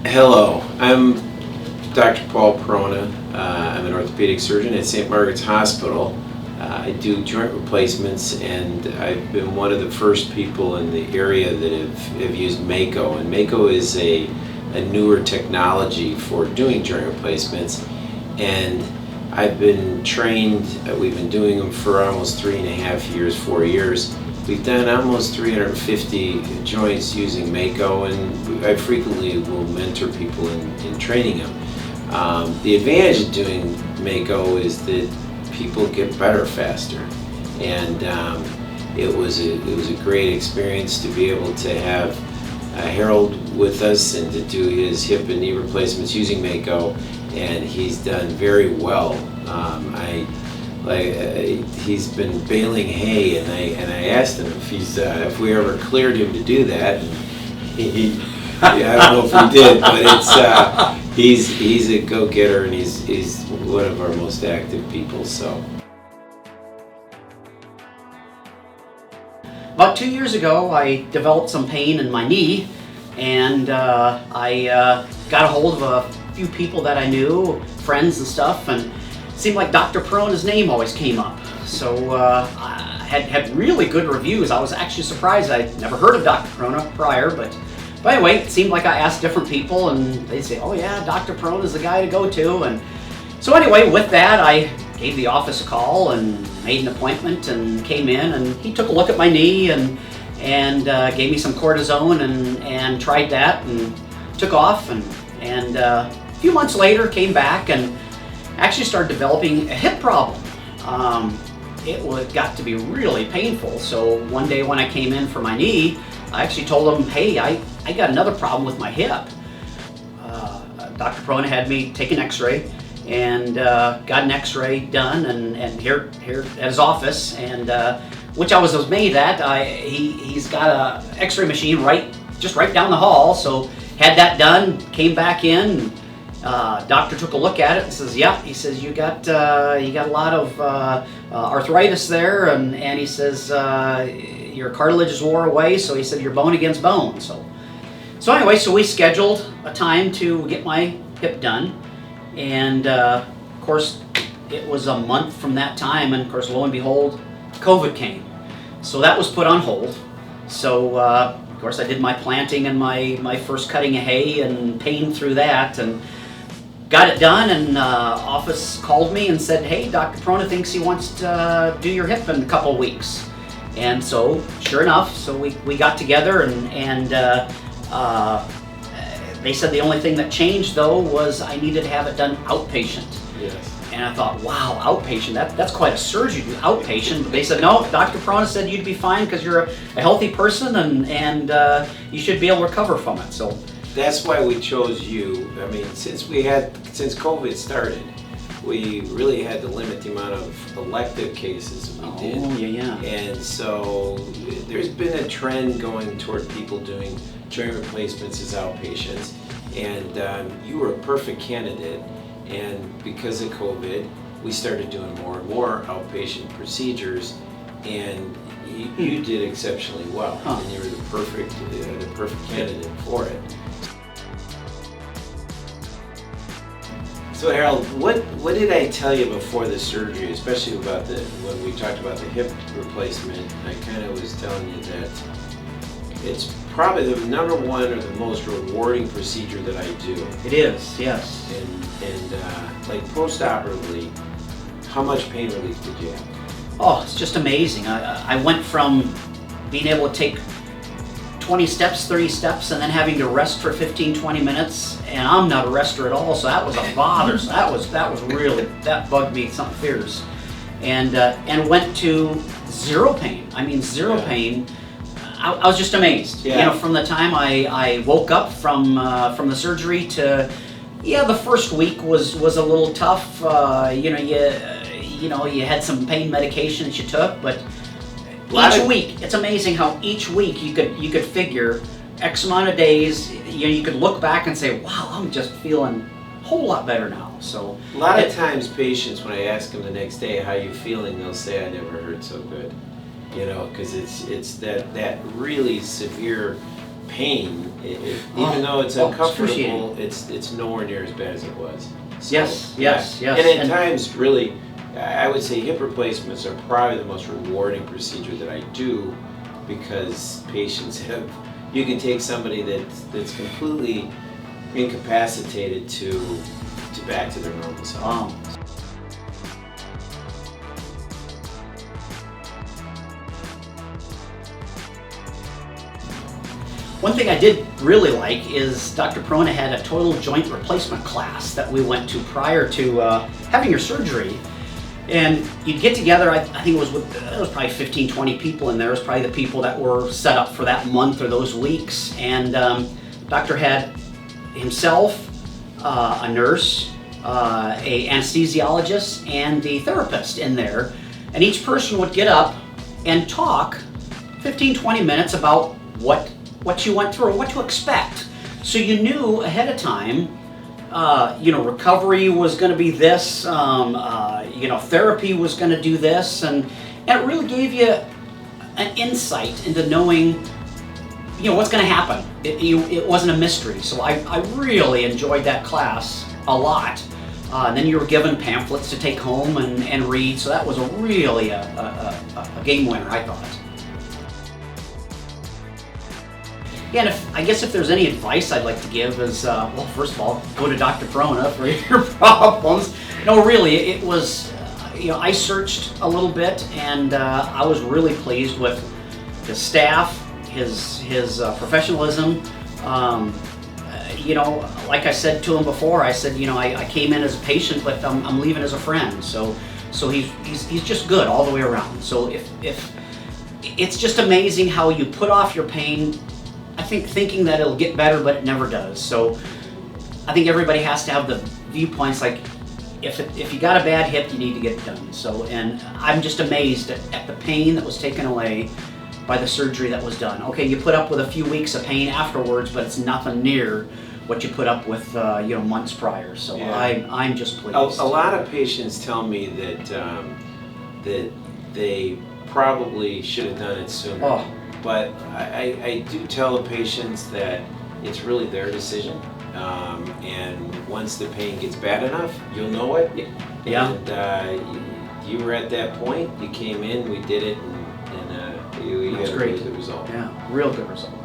Hello, I'm Dr. Paul Perona. I'm an orthopedic surgeon at St. Margaret's Hospital. I do joint replacements, and I've been one of the first people in the area that have used Mako. And Mako is a newer technology for doing joint replacements, and I've been trained. We've been doing them for almost 3.5 years, 4 years. We've done almost 350 joints using Mako, and I frequently will mentor people in training them. The advantage of doing Mako is that people get better faster, and it was a great experience to be able to have Harold with us and to do his hip and knee replacements using Mako, and he's done very well. He's been baling hay, and I asked him if we ever cleared him to do that. I don't know if he did, but he's a go-getter, and he's one of our most active people. So, about 2 years ago, I developed some pain in my knee, and I got a hold of a few people that I knew, friends and stuff, and it seemed like Dr. Perona's name always came up. So I had really good reviews. I was actually surprised. I'd never heard of Dr. Perona prior, but anyway, it seemed like I asked different people, and they'd say, "Oh yeah, Dr. Perona's the guy to go to." And so anyway, with that, I gave the office a call and made an appointment and came in, and he took a look at my knee and gave me some cortisone and tried that and took off, and a few months later came back and actually started developing a hip problem. It got to be really painful. So one day when I came in for my knee, I actually told him, "Hey, I got another problem with my hip." Dr. Perona had me take an x-ray, and got an x-ray done and here at his office, and which I was amazed at. He's got a x-ray machine just right down the hall, so had that done, came back in. Doctor took a look at it and says, "Yeah," he says, you got a lot of arthritis there, and he says your cartilage is wore away, so he said you're bone against bone." So anyway, so we scheduled a time to get my hip done, and of course it was a month from that time, and of course lo and behold, COVID came, so that was put on hold. So of course I did my planting and my first cutting of hay and pain through that, and got it done, and office called me and said, "Hey, Dr. Perona thinks he wants to do your hip in a couple of weeks." And so sure enough, so we got together, and they said the only thing that changed though was I needed to have it done outpatient. yes. And I thought, wow, outpatient, that's quite a surgery to do outpatient. But they said, "No, Dr. Perona said you'd be fine because you're a healthy person, and you should be able to recover from it." So That's why we chose you. I mean, since COVID started, we really had to limit the amount of elective cases we did. Oh, yeah. And so there's been a trend going toward people doing joint replacements as outpatients, and you were a perfect candidate. And because of COVID, we started doing more and more outpatient procedures, and you did exceptionally well. Huh. And you were the perfect candidate for it. So Harold, what did I tell you before the surgery, especially about when we talked about the hip replacement? I kind of was telling you that it's probably the number one or the most rewarding procedure that I do. It is, yes. And like post-operatively, how much pain relief did you have? Oh, it's just amazing. I went from being able to take 20 steps, 30 steps, and then having to rest for 15, 20 minutes, and I'm not a rester at all, so that was a bother. So that bugged me, something fierce. And went to zero pain. I mean, zero pain. I was just amazed. Yeah. You know, from the time I woke up from the surgery to, the first week was a little tough. You had some pain medication that you took, but each week, it's amazing how each week you could figure X amount of days. You could look back and say, "Wow, I'm just feeling a whole lot better now." So a lot of times, patients, when I ask them the next day, "How you feeling?" they'll say, "I never hurt so good." Because it's that really severe pain Even though it's excruciating. uncomfortable, it's nowhere near as bad as it was. So, Yes. And at times, really, I would say hip replacements are probably the most rewarding procedure that I do, because patients have, you can take somebody that's completely incapacitated to back to their normal self. Wow. One thing I did really like is Dr. Perona had a total joint replacement class that we went to prior to having your surgery. And you'd get together, I think it was probably 15, 20 people in there. It was probably the people that were set up for that month or those weeks. And doctor had himself, a nurse, a anesthesiologist, and the therapist in there. And each person would get up and talk 15, 20 minutes about what you went through, what to expect. So you knew ahead of time, recovery was going to be this, therapy was going to do this, and it really gave you an insight into knowing, what's going to happen. It wasn't a mystery. So I really enjoyed that class a lot. And then you were given pamphlets to take home and read, so that was really a game winner, I thought. Yeah, and I guess if there's any advice I'd like to give is, first of all, go to Dr. Perona for your problems. No, really, it was, I searched a little bit, and I was really pleased with his staff, his professionalism. Like I said to him before, I said, I came in as a patient, but I'm leaving as a friend. So he's just good all the way around. So if it's just amazing how you put off your pain, I think, thinking that it'll get better, but it never does. So I think everybody has to have the viewpoints, like if you got a bad hip, you need to get it done. So, and I'm just amazed at the pain that was taken away by the surgery that was done. Okay, you put up with a few weeks of pain afterwards, but it's nothing near what you put up with, months prior. So yeah. I'm just pleased. A lot of patients tell me that they probably should have done it sooner. Oh. But I do tell the patients that it's really their decision, and once the pain gets bad enough, you'll know it. Yeah. And you were at that point. You came in, we did it, and you had a really good result. Yeah, real good result.